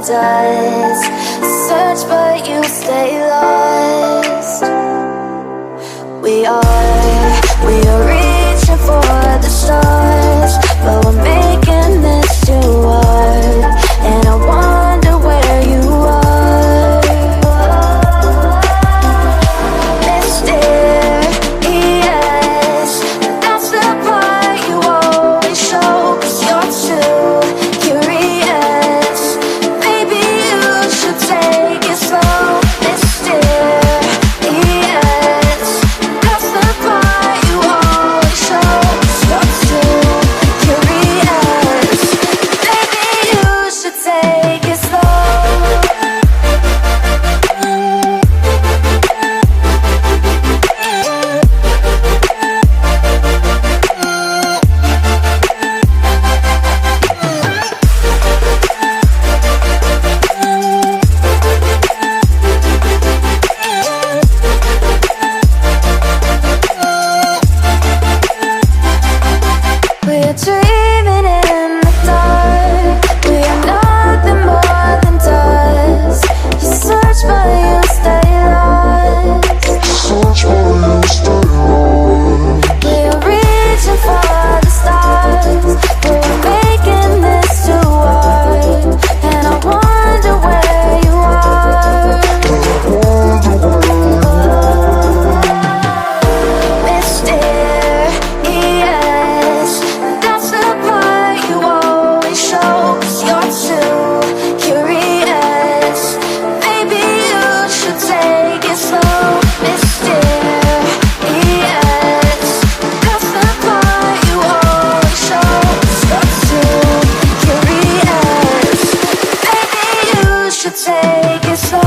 dust. Search but you stay lost. We are reaching for the stars, but we're making this too hard. And I wonder where you are. Mysterious, that's the part you always show, 'cause you're too curious. Maybe you should take it slow. Mysterious, that's the part you always show, 'cause you're too curious. Maybe you should take it slow. We're dreaming in the dark. We are nothing more than dust. You search but you stay lost. We are reaching for the stars, but we're making this too hard. And I wonder where you are. Mysterious, that's the part you always show, 'cause you're too curious. Maybe you should take it slow. Mysterious, that's the part you always show, 'cause you're too curious. Maybe you should take it slow.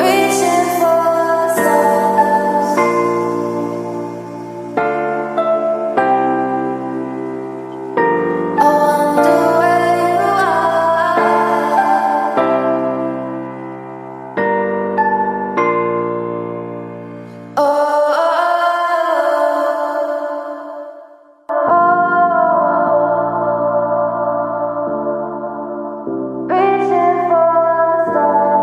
Reaching for stars. I wonder where you are. Reaching for stars.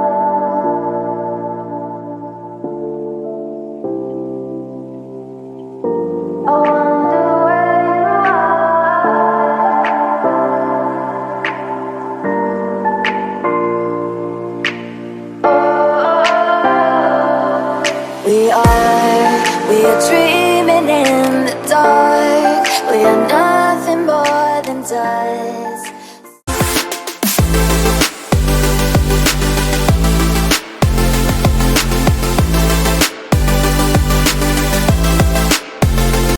I wonder where you are. We are dreaming in the dark. We are nothing more than dust.